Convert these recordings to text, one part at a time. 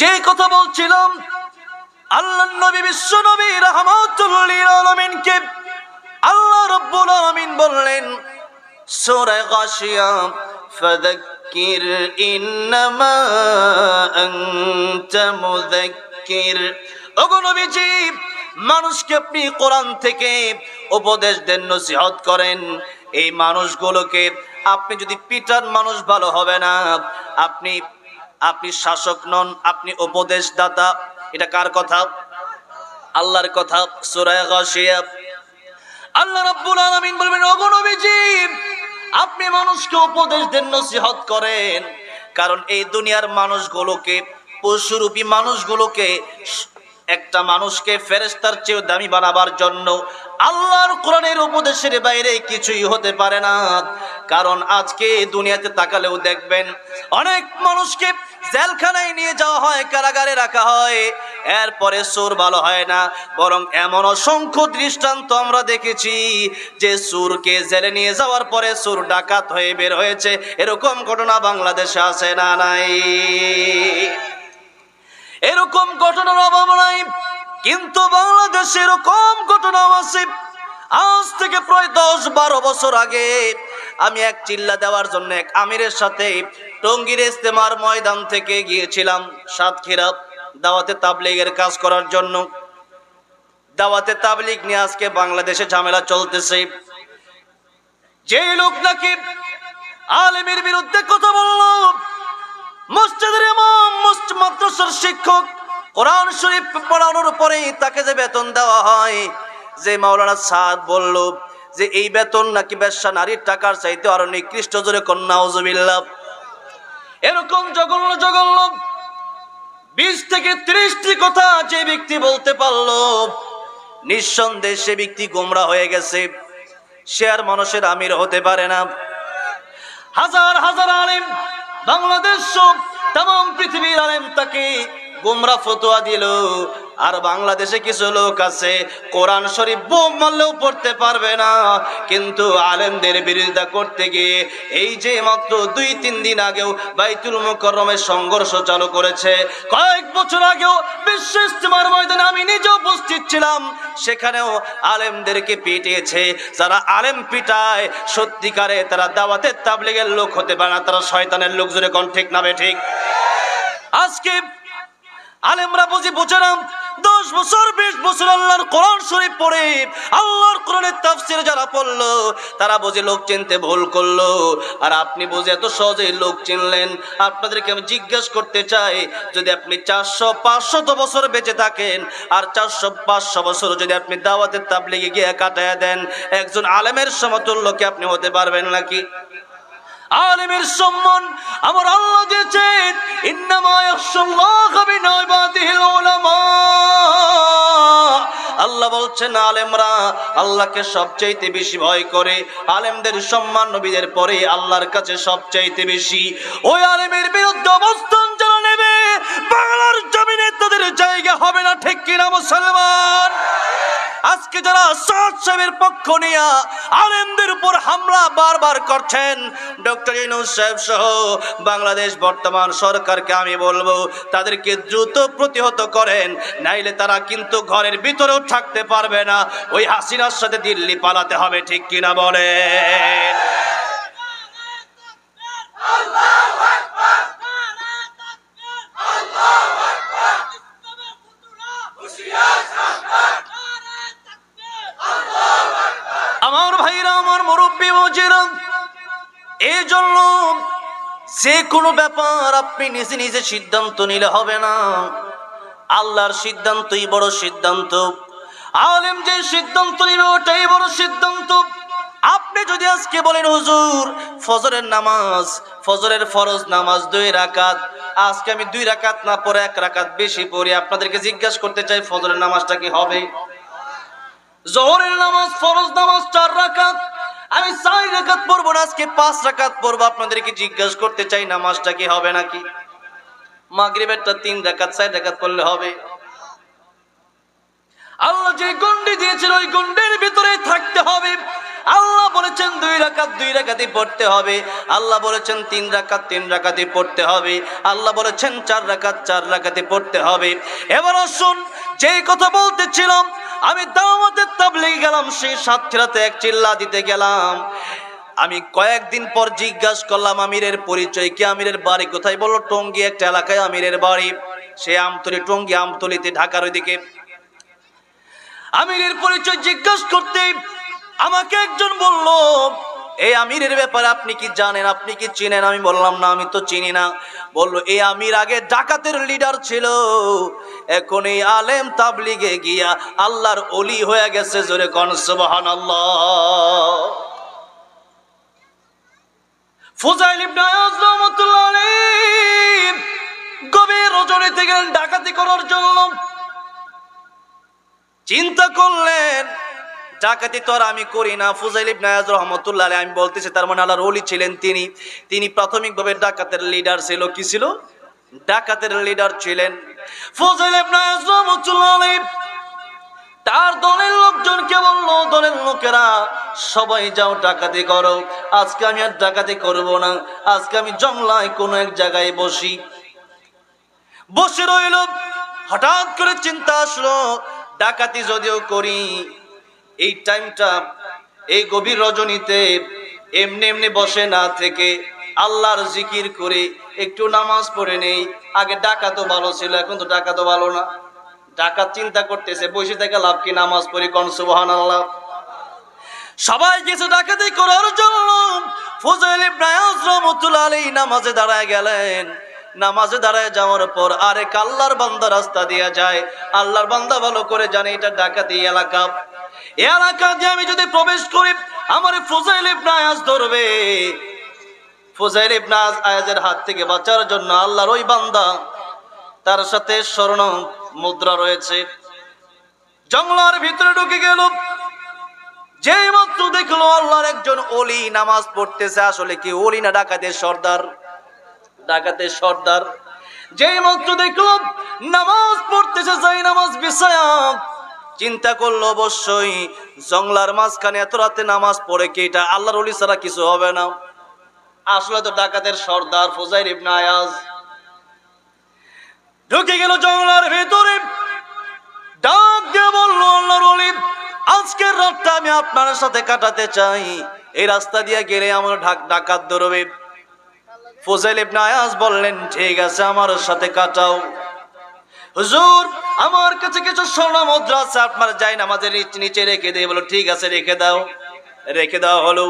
যে কথা বলছিলাম, আল্লাহর নবী বিশ্ব নবী রাহমাতুল লিল আলামিনকে আল্লাহ রাব্বুল আলামিন বললেন সূরা গাশিয়া, ফাযাক্কির ইন্নামা আনতা মুযাক্কির। ওগো নবীজি, মানুষকে আপনি কোরআন থেকে উপদেশ দেন, নসিহত করেন। এই মানুষগুলোকে আপনি যদি পিটান, মানুষ ভালো হবে না। আপনি শাসক নন, আপনি উপদেশদাতা। এটা কার কথা? আল্লাহর কথা। সূরা গাশিয়া, আল্লাহ রাব্বুল আলামিন বলবেন, ওগো নবীজি, আপনি মানুষকে উপদেশ দেন, নসিহত করেন। কারণ এই দুনিয়ার মানুষগুলোকে, পশুরূপী মানুষগুলোকে, একটা মানুষকে ফেরেশতার চেয়ে দামি বানাবার জন্য আল্লাহর কোরআনের উপদেশের বাইরে কিছুই হতে পারে না। কারণ আজকে দুনিয়াতে তাকালেও দেখবেন অনেক মানুষকে জেলখানায় নিয়ে যাওয়া হয়, কারাগারে রাখা হয়, এরপরে সুর ভালো হয় না। বরং এমন অসংখ্য দৃষ্টান্ত আমরা দেখেছি যে সুরকে জেলে নিয়ে যাওয়ার পরে সুর ডাকাত হয়ে বের হয়েছে। এরকম ঘটনা বাংলাদেশে আছে না নাই? এরকম ঘটনার অভাব নাই। কিন্তু বাংলাদেশে এরকম ঘটনাও আছে। আজ থেকে প্রায় 10-12 বছর আগে আমি এক চিল্লা দেওয়ার জন্য এক আমিরের সাথে টঙ্গীর ইজতেমার ময়দান থেকে গিয়েছিলাম সাতক্ষীরা দাওয়াতে তাবলীগের কাজ করার জন্য। দাওয়াতে তাবলীগ নিয়ে আজকে বাংলাদেশে ঝামেলা চলতেছে। যে লোক নাকি আলেমের বিরুদ্ধে কথা বলল, মসজিদের ইমাম, মাদ্রাসার শিক্ষক, কোরআন শরীফ পড়ানোর পরে তাকে যে বেতন দেওয়া হয়, যে মাওলানা সাদ বলল যে এই বেতন নাকি বেশ্যা নারীর টাকার চাইতে আরো নিকৃষ্ট, জোরে কন্যা নাউজুবিল্লাহ। এরকম জঘন্য জঘন্য 20 থেকে 30টি কথা যে ব্যক্তি বলতে পারলো, নিঃসন্দেহে সে ব্যক্তি গোমরা হয়ে গেছে। সে আর মানুষের আমির হতে পারে না। হাজার হাজার আলেম, বাংলাদেশ সব তাম পৃথিবীর আলেম তাকে গোমরা ফতোয়া দিল। আর বাংলাদেশে কিছু লোক আছে কোরআন শরীফ বোম মারলেও পড়তে পারবে না, কিন্তু আলেমদের বিরোধিতা করতে গিয়ে এই যে মাত্র 2-3 দিন আগেও বাইতুল মুকাররমে সংঘর্ষ চালু করেছে। কয়েক বছর আগেও বিশ্ব ইজতেমার ময়দানে আমি নিজে উপস্থিত ছিলাম, সেখানেও আলেমদেরকে পিটিয়েছে। যারা আলেম পিটায় সত্যিকারে তারা দাওয়াতের তাবলীগের লোক হতে পারে না, তারা শয়তানের লোক। জোরে কোন ঠিক না ঠিক? আজকে আলেমরা বুঝে না, 10 বছর 20 বছর আল্লাহর কোরআন শরীফ পড়ে আল্লাহর কোরআনের তাফসীর যারা পড়লো তারা বুঝে লোক চিনতে ভুল করলো। আর আপনি বুঝে এত সহজেই লোক চিনলেন। আপনাদেরকে আমি জিজ্ঞেস করতে চাই, যদি আপনি 400-500 বছর বেঁচে থাকেন আর 400-500 বছর যদি আপনি দাওয়াতের তাবলীগে গিয়ে কাটায়া দেন, একজন আলেমের সমতুল্য কি আপনি হতে পারবেন নাকি? আলেমের সম্মান আমার আল্লাহ দিয়েছেন, ইন্নামা ইয়াখশাল্লাহা মিন ইবাদিহিল উলামা। আল্লাহ বলছেন আলেমরা আল্লাহকে সবচাইতে বেশি ভয় করে। আলেমদের সম্মান নবীদের পরে আল্লাহর কাছে সবচাইতে বেশি। ওই আলেমের বিরুদ্ধে অবস্থান যারা নেবে, বাংলার জমিনে তাদের জায়গা হবে না। ঠিক কিনা মুসলমান? আজকে যারা সাদ সাহেবের পক্ষ নিয়ে আলেমদের উপর হামলা বারবার করছেন, ডক্টর ইউনূস সাহেব সহ বাংলাদেশ বর্তমান সরকারকে আমি বলবো তাদেরকে দ্রুত প্রতিহত করেন, নাইলে তারা কিন্তু ঘরের ভিতরেও থাকতে পারবে না। ওই হাসিনার সাথে দিল্লি পালাতে হবে। ঠিক কিনা বলেন? আমার ভাইরা, আমার মুরব্বী মুজিরা, এই জন্য যে কোনো ব্যাপার আপনি নিজে নিজে সিদ্ধান্ত নিলে হবে না। আল্লাহর সিদ্ধান্তই বড় সিদ্ধান্ত। আলেম যে সিদ্ধান্ত নিবে ওটাই বড় সিদ্ধান্ত। আপনি যদি আজকে বলেন হুজুর ফজরের নামাজ, ফজরের ফরজ নামাজ 2 রাকাত, আজকে আমি 2 রাকাত না পড়ে 1 রাকাত বেশি পড়ি, আপনাদেরকে জিজ্ঞাসা করতে চাই ফজরের নামাজটা কি হবে? জোহরের নামাজ ফরজ নামাজ 4 রাকাত, আমি 4 রাকাত পড়বো না, আজকে 5 রাকাত পড়বো, আপনাদেরকে জিজ্ঞাসা করতে চাই নামাজটা কি হবে নাকি? মাগরিবেরটা 3 রাকাত 4 রাকাত পড়লে হবে? আল্লাহ যে গন্ডি দিয়েছিল ওই গন্ডির ভিতরে থাকতে হবে। আল্লাহ বলেছেন 2 রাকাত 2 রাকাতই পড়তে হবে, আল্লাহ বলেছেন 3 রাকাত 3 রাকাতই পড়তে হবে, আল্লাহ বলেছেন 4 রাকাত 4 রাকাতই পড়তে হবে। এবার আসুন, যেই কথা বলতেছিলাম, আমি দাওয়াতের তাবলীগে গেলাম, সেই সাতক্ষীরাতে এক চিল্লা দিতে গেলাম। আমি কয়েকদিন পর জিজ্ঞাসা করলাম আমিরের পরিচয় কি, আমিরের বাড়ি কোথায়? বলল টঙ্গী একটা এলাকায় আমিরের বাড়ি, সে আমতলী, টঙ্গী আমতলীতে, ঢাকার ওইদিকে। আমিরের পরিচয় জিজ্ঞাসা করতে আমাকে একজন বলল, এই আমিরের ব্যাপারে আপনি কি জানেন, আপনি কি চিনেন? আমি বললাম না, আমি তো চিনি না। বলল এই আমির আগে ডাকাতের লিডার ছিল, এখন এই আলেম তাবলীগে গিয়া আল্লাহর ওলি হয়ে গেছে। জোরে কোন সুবহানাল্লাহ। ফুজাইল ইবনে আয়াজ রাহমাতুল্লাহ আলাইহি গভীর রজনীতে গেলেন ডাকাতি করার জন্য। চিন্তা করলেন ডাকাতি তো আর আমি করি না। ফুজাইল ইবনে আয়াজ রাহমাতুল্লাহ আলাইহি, আমি বলতেছি তার মানে আল্লাহর ওলি ছিলেন তিনি। তিনি প্রাথমিকভাবে ডাকাতের লিডার ছিল। কি ছিল? ডাকাতের লিডার ছিলেন ফুজাইল ইবনে আয়াজ রাহমাতুল্লাহ আলাইহি। তার দলের লোকজনকে বলল, দলের লোকেরা সবাই যাও ডাকাতি করো, আজকে আমি আর ডাকাতি করব না, আজকে আমি জংলায় কোনো এক জায়গায় বসে রইল। হঠাৎ করে চিন্তা আসলো, ডাকাতি যদিও করি, এই টাইমটা, এই গভীর রজনীতে এমনি এমনি বসে না থেকে আল্লাহর জিকির করে একটু নামাজ পড়ে নেই। আগে ডাকাতও ভালো ছিল, এখন তো ডাকাতও ভালো না। ডাকাত চিন্তা করতেছে বসে থেকে লাভ কি, নামাজ পড়ি, কোন সুবহানাল্লাহ। সবাই কিছু ডাকাতি করার জন্য ফুজাইল ইবনে আয়াজ রাহমাতুল্লাহ আলাইহি নামাজে দাঁড়ায় গেলেন। নামাজে দাঁড়ায় যাওয়ার পর আরেক আল্লাহর বান্দা রাস্তা দিয়ে যায়। আল্লাহর বান্দা ভালো করে জানে এটা ডাকাতি এলাকা, এই এলাকা দিয়ে আমি যদি প্রবেশ করি আমার ফুজাইল ইবনে আয়াজ ধরবে। ফুজাইল ইবনে আয়াজের হাত থেকে বাঁচার জন্য আল্লাহর ওই বান্দা, তার সাথে স্বর্ণ মুদ্রা রয়েছে, জঙ্গলার ভিতরে ঢুকে গেল। যেই মাত্র দেখলো আল্লাহর একজন ওলি নামাজ পড়তেছে, আসলে কি ওলি না ডাকাতের সর্দার? ডাকাতের সর্দার। যেই মাত্র দেখলো নামাজ পড়তেছে, যাই নামাজ বিছায়া, চিন্তা করলো অবশ্যই জঙ্গলার মাঝখানে এত রাতে নামাজ পড়ে কি এটা আল্লাহর ওলি ছাড়া কিছু হবে না। আসলে তো ডাকাতের সর্দার ফুজাইল ইবনে আয়াজ। ঢুকে গেল জঙ্গলার ভিতরে, ডাক দিয়ে বলল, আল্লাহর ওলি, আজকের রাতটা আমি আপনার সাথে কাটাতে চাই, এই রাস্তা দিয়ে গেলে আমার ডাকাত ধরবে। ফুজাইল ইবনে আয়াজ বললেন, ঠিক আছে আমার সাথে কাটাও। হুজুর আমার কাছে কিছু স্বর্ণ মুদ্রা আছে, আপনার যাই নামাজের নিচে রেখে দেয়। বলো ঠিক আছে রেখে দাও। রেখে দেওয়া হলো।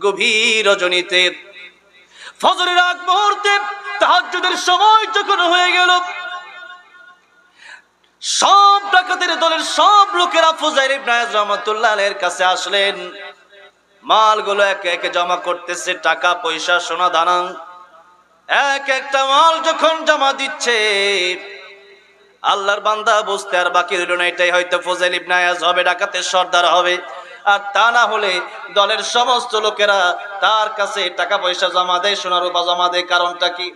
গভীর রজনীতে ফজরের আগ মুহূর্তে তাহাজ্জুদের সময় যখন হয়ে গেল, সব ডাকাতের দলের সব লোকেরা ফুজাইল ইবনে আয়াজ রাহমাতুল্লাহ আলাইহির কাছে আসলেন। মালগুলো একে একে জমা করতেছে, টাকা পয়সা সোনা দানা, এক একটা মাল যখন জমা দিচ্ছে আল্লাহর বান্দা বুঝতে আর বাকি রইল না, এটাই হয়তো ফুজাইল ইবনে আয়াজ হবে, ডাকাতের সর্দার হবে। আর তা না হলে দলের সমস্ত লোকেরা তার কাছে টাকা পয়সা জমা দেয়, সোনা রূপা জমা দেয়। কারণটা কি?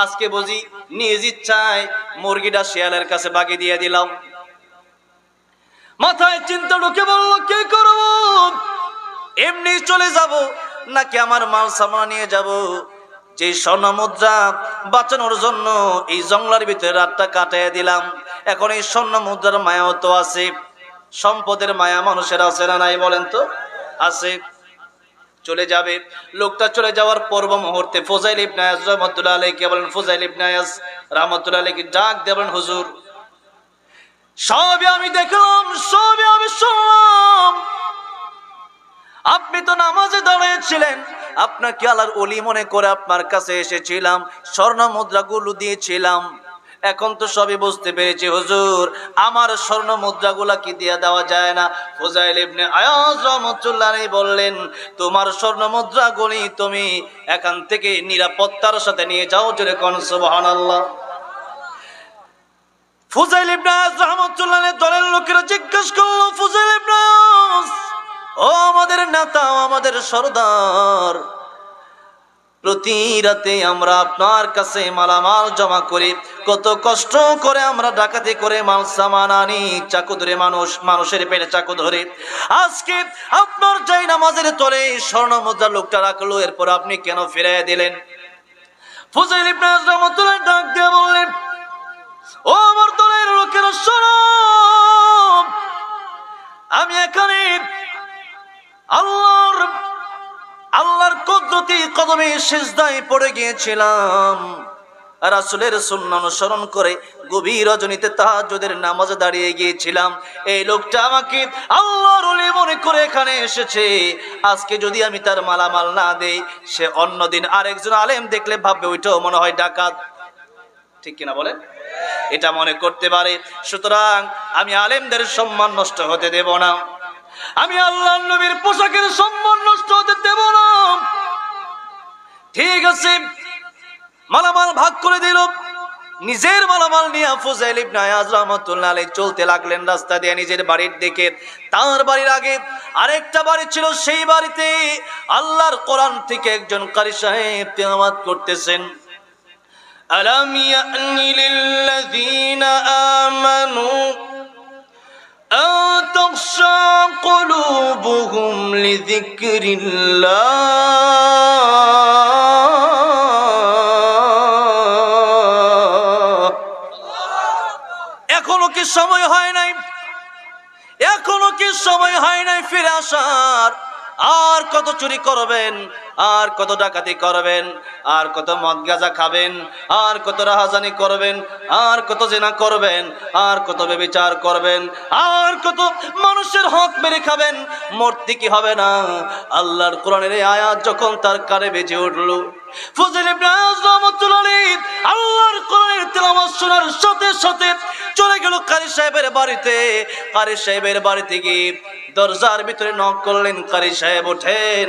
আজকে বুঝি নিজ ইচ্ছায় মুরগিটা শিয়ালের কাছে বাগিয়ে দিয়ে দিলাম। মাথায় চিন্তা ঢুকে বলল, কি করব? এমনি চলে যাব নাকি আমার মাল সামান নিয়ে যাব? যে স্বর্ণ মুদ্রা বাঁচানোর জন্য এই জঙ্গলার ভিতরে রাতটা কাটিয়ে দিলাম, এখন এই স্বর্ণ মুদ্রার মায়াও তো আছে, সম্পদের মায়া মানুষের আছে না নাই বলেন তো? আছে। চলে যাবে। লোকটা চলে যাওয়ার পূর্ব মুহূর্তে ফুজাইল ইবনে আয়াজ রাহমাতুল্লাহ আলাইহি কে বলেন, ফুজাইল ইবনে আয়াজ রাহমাতুল্লাহ আলাইহি ডাক দেবেন, হুজুর সবই আমি দেখলাম, সবই আমি শুনলাম, আপনি তো নামাজে দাঁড়িয়েছিলেন, আপনাকে আল্লাহর ওলি মনে করে আপনার কাছে এসেছিলাম, স্বর্ণ মুদ্রাগুলো দিয়েছিলাম, এখন তো সবই বুঝতে পেরেছি হুজুর, আমার স্বর্ণ মুদ্রাগুলা কি দিয়ে দেওয়া যায় না? ফুজাইল ইবনে আয়াজ রাহমাতুল্লাহ আলাইহি বললেন, তোমার স্বর্ণ মুদ্রাগুলি তুমি এখান থেকে নিরাপত্তার সাথে নিয়ে যাও। জোরে কোন সুবহানাল্লাহ। ফুজাইল ইবনে আয়াজ রাহমাতুল্লাহ আলাইহি দলের লোকেরা জিজ্ঞেস করলো, ফুজাইল ইবনে আয়াজ, ও আমাদের নেতা, আমাদের সর্দার, প্রতি রাতে আমরা আপনার কাছে মালামাল জমা করি, কত কষ্ট করে আমরা ডাকাতি করে মাল সামান আনি, চাকু ধরে মানুষের পেটে চাকু ধরে। আজকে আপনার যাই নামাজের তলে স্বর্ণ মুদ্রা লোকটা রাখলো, এরপর আপনি কেন ফিরিয়ে দিলেন? ফুজাইল ইবনে আয়াজ রাহমাতুল্লাহ ডাক দিয়ে বললেন, ও আমার দলের লোকেরা শোনো, আমি এখানে আল্লাহর কুদরতি কদমে সিজদায় পড়ে গিয়েছিলাম, রাসূলের সুন্নাহ অনুসরণ করে গভীর রজনীতে তাহাজ্জুদের নামাজে দাঁড়িয়ে গিয়েছিলাম। এই লোকটা আমাকে আল্লাহর ওলি মনে করে এখানে এসেছে। আজকে যদি আমি তার মালামাল না দেই, সে অন্যদিন আরেকজন আলেম দেখলে ভাববে ওইটাও মনে হয় ডাকাত। ঠিক কিনা বলেন? এটা মনে করতে পারে। সুতরাং আমি আলেমদের সম্মান নষ্ট হতে দেব না, আমি আল্লাহর নবীর পোশাকের সম্মান নষ্ট হতে দেব না। ঠিক আছে, মালামাল ভাগ করে দিল। নিজের মালামাল নিয়ে ফুজাইল ইবনে আয়াজ রাহমাতুল্লাহ আলাইহি চলতে লাগলেন রাস্তা দিয়ে নিজের বাড়ির দিকে। তার বাড়ির আগে আরেকটা বাড়ি ছিল, সেই বাড়িতে আল্লাহর কোরআন থেকে একজন কারি সাহেব তেলাওয়াত করতেছেন। আলাম ইয়ানি লিল্লাযীনা আমানু আন তাখশা কুলুবুহুম লিযিকরিল্লাহ। এখনো কি সময় হয় নাই? এখনো কি সময় হয় নাই ফিরে আসার? আর কত চুরি করবেন, আর কত ডাকাতি করবেন, আর কত মদ গাঁজা খাবেন, আর কত রাহাজানি করবেন, আর কত জিনা করবেন, আর কত ব্যভিচার করবেন, আর কত মানুষের হক মেরে খাবেন? মরতে কি হবে না? আল্লাহর কোরআনের এই আয়াত যখন তার কানে বেজে উঠল, ফুজাইল ইবনে আয়াজ রাহমাতুল্লাহ আলাইহি আল্লাহর কোরআনের তেলাওয়াত শোনার সাথে সাথে চলে গেল কারি সাহেবের বাড়িতে। কারি সাহেবের বাড়িতে গিয়ে দরজার ভিতরে নক করলেন। কারি সাহেব ওঠেন,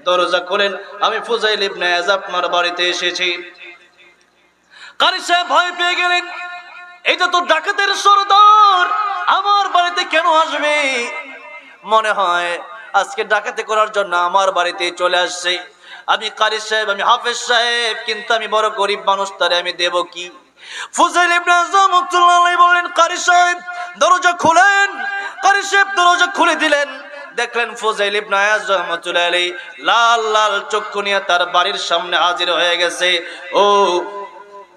দরজা খোলেন, আমি ফুজাইল ইবনে আয়াজ আপনার বাড়িতে এসেছি। কারি সাহেব ভয় পেয়ে গেলেন, এটা তো ডাকাতের সরদার, আমার বাড়িতে কেন আসবে? মনে হয় আজকে ডাকাতি করার জন্য আমার বাড়িতে চলে আসছে। আমি কারি সাহেব, আমি হাফেজ সাহেব, কিন্তু আমি বড় গরিব মানুষ, তারে আমি দেব কি? ফুজাইল ইবনে আয়াজ রাহমাতুল্লাহ আলাইহি বললেন, কারি সাহেব দরজা খুলেন। কারি সাহেব দরজা খুলে দিলেন। দেখলেন ফুজাইল ইবনে আয়াজ রাহমাতুল্লাহ আলাইহি লাল লাল চক্ষু নিয়ে তার বাড়ির সামনে হাজির হয়ে গেছে। ও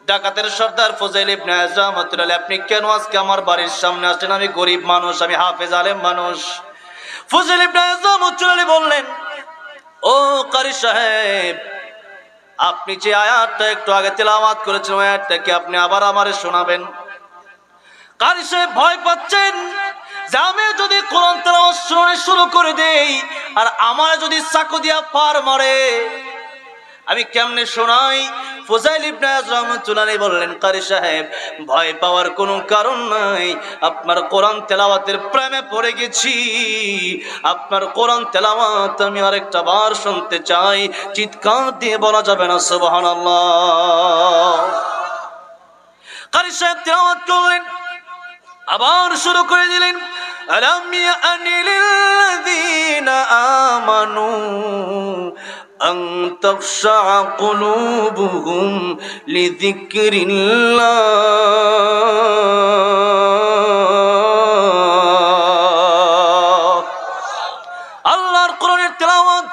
ডাকাতের সর্দার ফুজাইল ইবনে আয়াজ রাহমাতুল্লাহ আলাইহি, আপনি কেন আজকে আমার বাড়ির সামনে আসছেন? আমি গরিব মানুষ, আমি হাফেজ আলেম মানুষ। ফুজাইল ইবনে আয়াজ রাহমাতুল্লাহ আলাইহি বললেন, ও কারি সাহেব, আপনি যে আয়াতটা একটু আগে তেলাওয়াত করেছেন, ওই আয়াতটা কি আপনি আবার আমারে শোনাবেন? কারি সাহেব ভয় পাচ্ছেন যে আমি যদি কোরআন তেলাওয়াত শোনা শুরু করে দেই আর আমার যদি চাকু দিয়া পার মারে, আমি কেমনে শোনাই? ফুজাইল ইবনে আয়াজ রাহমাতুল্লাহ আলাইহি বললেন, কারি সাহেব ভয় পাওয়ার কোনো কারণ নাই, আপনার কোরআন তেলাওয়াতের প্রেমে পড়ে গেছি। আপনার কোরআন তেলাওয়াত আমি আরেকটা বার শুনতে চাই। চিৎকার দিয়ে বলা যাবে না সুবহানাল্লাহ? কারি সাহেব তেলাওয়াত করলেন, আবার শুরু করে দিলেন, আলাম ইয়ানি লিল্লাযীনা আমানু আন তাখশা কুলুবুহুম লিযিকরিল্লাহ। আল্লাহর কোরআনের তেলাওয়াত,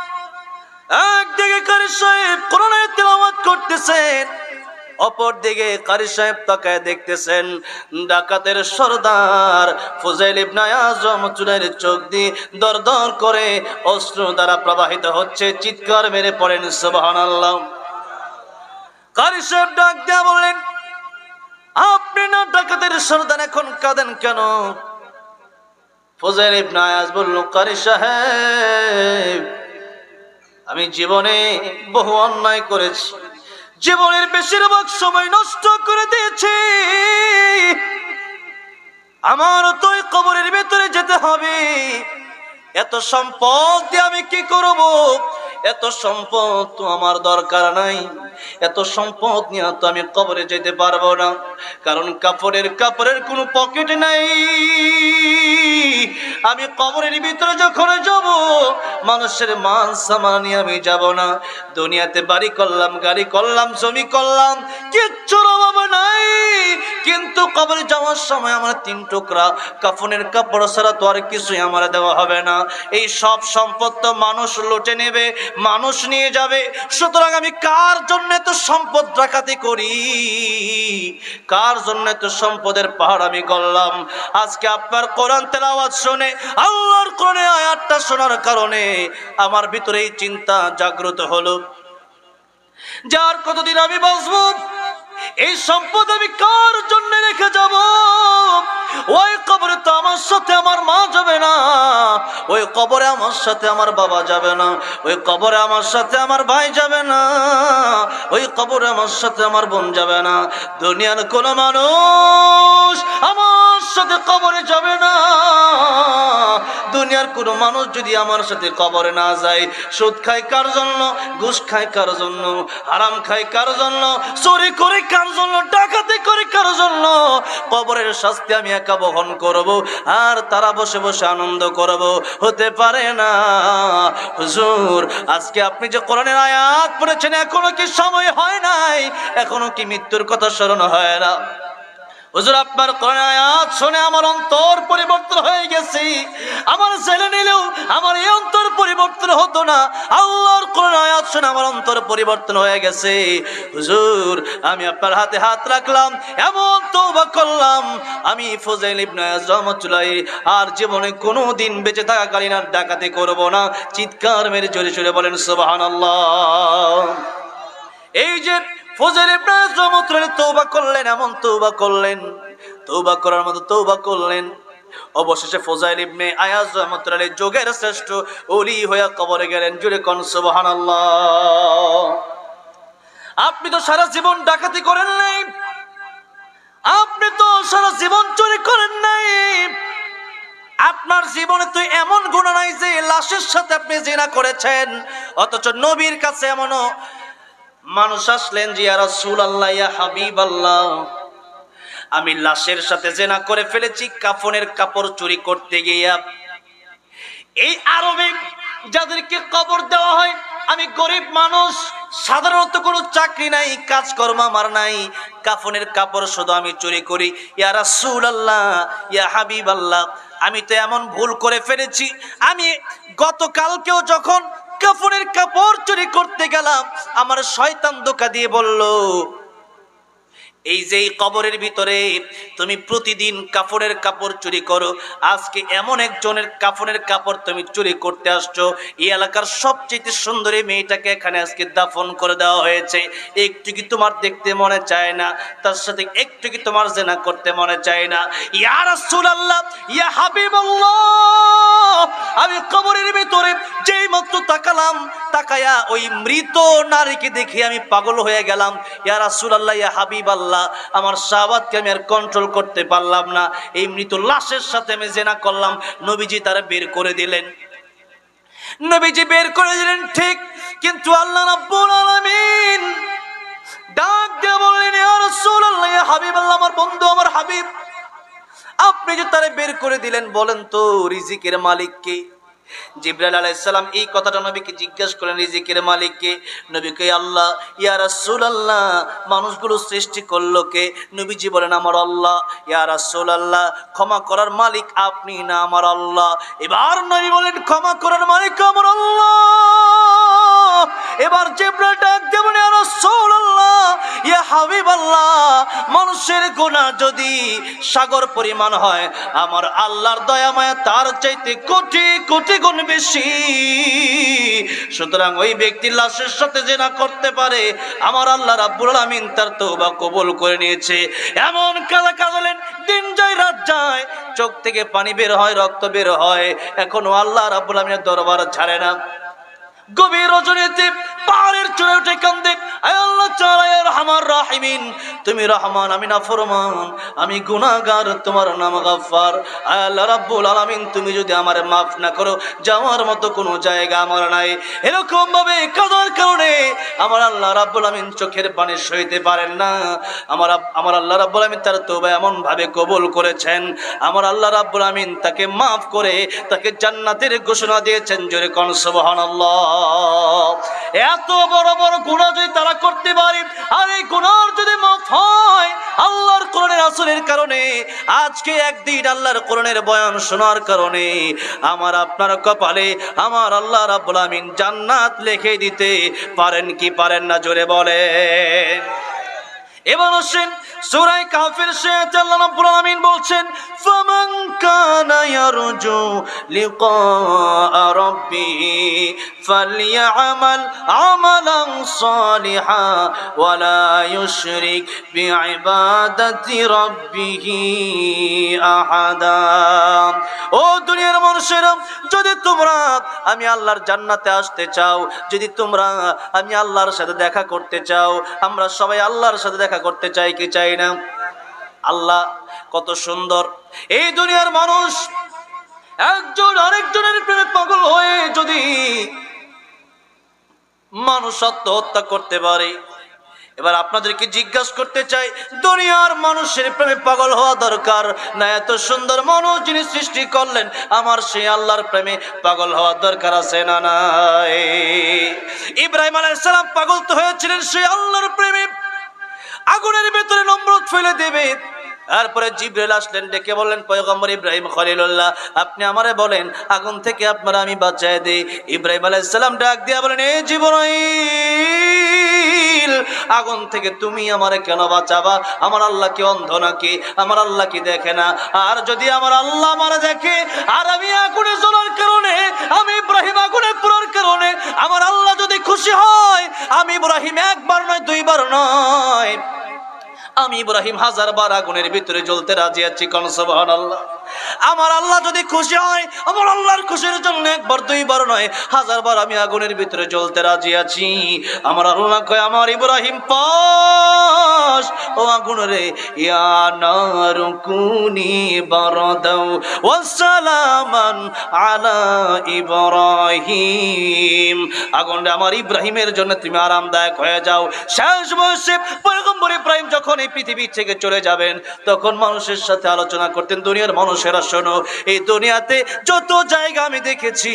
একদিকে কারি সাহেব কোরআনের তেলাওয়াত করতেছেন, অপর দিকে কারি সাহেব তাকায় দেখতেছেন ডাকাতের সরদার ফুজাইল ইবনে আয়াজ রাহমাতুল্লাহ আলাইহির চোখ দিয়ে দর দর করে অশ্রু দ্বারা প্রবাহিত হচ্ছে। চিৎকার মেরে পড়েন সুবহানাল্লাহ। কারি সাহেব ডাক দিয়া বললেন, আপনি না ডাকাতের সরদার, এখন কাঁদেন কেন? ফুজাইল ইবনে আয়াজ বলল, কারি সাহেব আমি জীবনে বহু অন্যায় করেছি, জীবনের বেশিরভাগ সময় নষ্ট করে দিয়েছি, আমার তো ওই কবরের ভেতরে যেতে হবে। এত সম্পদ দিয়ে আমি কি করব? এত সম্পদ তো আমার দরকার নাই, এত সম্পদ নিয়ে তো আমি কবরে যেতে পারবো না, কারণ কাপড়ের কোনো পকেট নাই। আমি কবরের ভিতরে যখন যাব, মানুষের মান সামান নিয়ে আমি যাব না। দুনিয়াতে বাড়ি করলাম, গাড়ি করলাম, জমি করলাম, কিচ্ছুর অভাব নাই, কিন্তু কবরে যাওয়ার সময় আমার 3 টুকরা কাফনের কাপড় ছাড়া তো আর কিছুই আমার দেওয়া হবে না। এই সব সম্পদ তো মানুষ লুটে নেবে, মানুষ নিয়ে যাবে। সুতরাং আমি কার জন্য তো সম্পদ ডাকাতি করি, কার জন্য তো সম্পদের পাহাড় আমি গড়লাম? আজকে আপনার কোরআন তেলাওয়াত শুনে, আল্লাহর কোরআনের আয়াতটা শোনার কারণে আমার ভিতরে এই চিন্তা জাগ্রত হলো, যার কতদিন আমি বাঁচবো, এই সম্পদ আমি কার জন্য রেখে যাব? ওই কবরে তো আমার সাথে আমার মা যাবে না, ওই কবরে আমার সাথে আমার বাবা যাবে না, ওই কবরে আমার সাথে আমার ভাই যাবে না, ওই কবরে আমার সাথে আমার বোন যাবে না। দুনিয়ার কোন মানুষ আমার সাথে কবরে যাবে না। দুনিয়ার কোন মানুষ যদি আমার সাথে কবরে না যায়, সুদ খায় কার জন্য, ঘুষ খায় কার জন্য, হারাম খায় কার জন্য, চুরি করে কার জন্য, ডাকাতি করে কার জন্য? কবরের শাস্তি আমি একা বহন করব, আর তারা বসে বসে আনন্দ করব? হতে পারে না। হুজুর, আজকে আপনি যে কোরআনের আয়াত পড়েছেন, এখনো কি সময় হয় নাই? এখনো কি মৃত্যুর কথা স্মরণ হয় না? হুজুর, আপনার কোরআনের আয়াত শুনে আমার অন্তর পরিবর্তন হয়ে গেছে। আমার জেনে নিলেও আমার এই অন্তর পরিবর্তন হতো না। আল্লাহর কোরআনের আয়াত শুনে আমার অন্তর পরিবর্তন হয়ে গেছে। হুজুর, আমি আপনার হাতে হাত রাখলাম, এমন তওবা করলাম, আমি ফুজাইল ইবনে আয়াজ রাহমাতুল্লাহ আর জীবনে কোনোদিন বেঁচে থাকাকালীন আর ডাকাতি করব না। চিৎকার মেরে জোরে জোরে বলেন সুবহানাল্লাহ। এই যে ফুজাইল ইবনে আয়াজ রাহমাতুল্লাহ তওবা করলেন, এমন তওবা করলেন, তওবা করার মতো তওবা করলেন। অবশেষে ফুজাইল ইবনে আয়াজ রাহমাতুল্লাহ যুগের শ্রেষ্ঠ ওলি হয়ে কবরে গেলেন। জোরে কোন সুবহানাল্লাহ। আপনি তো সারা জীবন ডাকাতি করেন নাই, আপনি তো সারা জীবন চুরি করেন নাই, আপনার জীবনে তো এমন গুনাহ নাই যে লাশের সাথে আপনি জিনা করেছেন। অথচ নবীর কাছে এমনও মানুষ আসলেন যে, ইয়া রাসূলুল্লাহ, ইয়া হাবিবাল্লাহ, আমি লাশের সাথে জিনা করে ফেলেছি কাফনের কাপড় চুরি করতে গিয়া। এই আরবে যাদেরকে কবর দেওয়া হয়, আমি গরিব মানুষ, সাধারণত কোনো চাকরি নাই, কাজকর্ম আমার নাই, কাফনের কাপড় শুধু আমি চুরি করি। ইয়া রাসূলুল্লাহ, ইয়া হাবিবাল্লাহ, আমি তো এমন ভুল করে ফেলেছি, আমি গতকালকেও যখন কাফনের কাপড় চুরি করতে গেলাম, আমার শয়তান ধোঁকা দিয়ে বলল, এই যে কবরের ভিতরে তুমি প্রতিদিন কাফনের কাপড় চুরি করো, আজকে এমন একজনের কাফনের কাপড় তুমি চুরি করতে আসছো, এই এলাকার সবচেয়ে সুন্দরী মেয়েটাকে এখানে আজকে দাফন করে দেওয়া হয়েছে, একটু কি তোমার দেখতে মনে চায় না? তার সাথে একটু কি তোমার জিনা করতে মনে চায় না? ইয়া রাসূলুল্লাহ, ইয়া হাবিবাল্লাহ, আমি কবরের ভিতরে যেই মাত্র তাকালাম, তাকায়া ওই মৃত নারীকে দেখে আমি পাগল হয়ে গেলাম। ইয়া রাসূলুল্লাহ, ইয়া হাবিবাল্লাহ, আমার শাহওয়াতকে আমি আর কন্ট্রোল করতে পারলাম না, এই মৃত লাশের সাথে আমি জিনা করলাম। নবীজি তারা বের করে দিলেন, নবীজি বের করে দিলেন ঠিক, কিন্তু আল্লাহ রাব্বুল আলামিন ডাক দিয়ে বললেন, ইয়া রাসূলুল্লাহ, ইয়া হাবিবাল্লাহ, আমার বন্ধু, আমার হাবিব, আপনি যে তারে বের করে দিলেন, বলেন তো রিজিকের মালিক কে? জিবরাইল আলাইহিস সালাম এই কথাটা নবীকে জিজ্ঞাসা করেন, রিজিকের মালিক কে? নবী কয় আল্লাহ। ইয়া রাসূলুল্লাহ, মানুষগুলো সৃষ্টি করলো কে? নবীজি বলেন আমার আল্লাহ। ইয়া রাসূলুল্লাহ, ক্ষমা করার মালিক আপনি না আমার আল্লাহ? এবার নবী বলেন ক্ষমা করার মালিক আমার আল্লাহ। এবার জিবরাইল ডাক দিয়ে বলেন, ইয়া রাসূলুল্লাহ, ইয়া হাবিবাল্লাহ, মানুষের গুনাহ যদি সাগর পরিমাণ হয়, আমার আল্লাহর দয়া মায়া তার চাইতে কোটি কোটি গুণ বেশি। সুতরাং ওই ব্যক্তি লাশের সাথে জিনা করতে পারে, আমার আল্লাহ রাব্বুল আলামিন তার তওবা কবুল করে নিয়েছে। এমন কাঁদলেন, দিন যায় রাত যায়, চোখ থেকে পানি বের হয়, রক্ত বের হয়, এখনো আল্লাহ রাব্বুল আলামিনের দরবার ছাড়ে না। গভীর রজনীতে পাহাড়ের চূড়ায় উঠে কান্দে, আয় আল্লাহ তাআলা ইয়া রহমান রাহিমিন, তুমি রহমান, আমি নাফরমান, আমি গুনাহগার, তোমার নাম গফফার। আয় আল্লাহ রাব্বুল আলামিন, তুমি যদি আমার মাফ না করো, যাওয়ার মতো কোনো জায়গা আমার নাই। এরকম ভাবে কাঁদার কারণে আমার আল্লাহ রাব্বুল আলামিন চোখের পানি সইতে পারেন না। আমার আল্লাহ রাব্বুল আলামিন তার তওবা এমন ভাবে কবুল করেছেন, আমার আল্লাহ রাব্বুল আলামিন তাকে মাফ করে তাকে জান্নাতের ঘোষণা দিয়েছেন। জোরে কোন সুবহানাল্লাহ। এত বড় বড় গুনাহ যদি তারা করতে পারে, আর এই গুনাহ যদি মাফ হয় আল্লাহর কোরআনের রাসূলের কারণে, আজকে একদিন আল্লাহর কোরআনের বয়ান শোনার কারণে আমার আপনার কপালে আমার আল্লাহ রাব্বুল আলামিন জান্নাত লিখে দিতে পারেন কি পারেন না? জোরে বলেন। এবার আসেন সূরা কাফির শেষে আল্লাহ রাব্বুল আলামিন বলছেন, ফামান কানা ইয়ারজু লিকা রাব্বিহি ফালইআমাল আমালান সালিহা ওয়া লা ইউশরিক বিইবাদাতি রাব্বিহি আহাদা। ও দুনিয়ার মানুষেরা, যদি তোমরা আমি আল্লাহর জান্নাতে আসতে চাও, যদি তোমরা আমি আল্লাহর সাথে দেখা করতে চাও, আমরা সবাই আল্লাহর সাথে দেখা করতে চাই কি চাই না? আল্লাহ কত সুন্দর। এই দুনিয়ার মানুষ একজন আরেকজনের প্রেমে পাগল হয়ে যদি মানুষ আত্মহত্যা করতে পারে, এবার আপনাদেরকে জিজ্ঞাসা করতে চাই, দুনিয়ার মানুষের প্রেমে পাগল হওয়া দরকার না? এত সুন্দর মানুষ যিনি সৃষ্টি করলেন, আমার সেই আল্লাহর প্রেমে পাগল হওয়া দরকার আছে না নাই? ইব্রাহিম আলাইহিস সালাম পাগল তো হয়েছিলেন সেই আল্লাহর প্রেমে, আগুনের ভিতরে নমরুদ ফেলে দেবে। তারপরে জিবরাইল আসলেন, ডেকে বললেন, পয়গম্বর ইব্রাহিম খলিলুল্লাহ, আপনি আমারে বলেন আগুন থেকে আপনারা আমি বাঁচায় দেই। ইব্রাহিম আলাইহিস সালাম ডাক দিয়া বলেন, এ জিবরাইল, আগুন থেকে তুমি আমারে কেন বাঁচাবা? আমার আল্লাহ কি অন্ধ নাকি? আমার আল্লাহ কি দেখে না? আর যদি আমার আল্লাহ আমারে দেখে, আর আমি আগুনে জ্বলার কারণে, আমি ইব্রাহিম আগুনে পুরার কারণে আমার আল্লাহ যদি খুশি হয়, আমি ইব্রাহিম একবার নয় দুইবার নয়, আমি ইব্রাহিম 1000 বার আগুনের ভিতরে জ্বলতে রাজি আছি। কোন সুবহানাল্লাহ। আমার আল্লাহ যদি খুশি হয়, আমার আল্লাহর খুশির জন্য একবার দুইবার নয় 1000 বার আমি আগুনের ভিতরে জ্বলতে রাজি আছি। আমার আল্লাহ কয়, আমার ইব্রাহিম পাস ও আগুন রে, ইয়া নারু কুনি বারদাও ওয়া সালামান আলা ইব্রাহিম, আগুন রে আমার ইব্রাহিমের জন্য তুমি আরামদায়ক হয়ে যাও। শেষ বয়সে পয়গম্বর ইব্রাহিম যখন এই পৃথিবী থেকে চলে যাবেন, তখন মানুষের সাথে আলোচনা করতেন, দুনিয়ার মানুষেরা শোনো, এই দুনিয়াতে যত জায়গা আমি দেখেছি,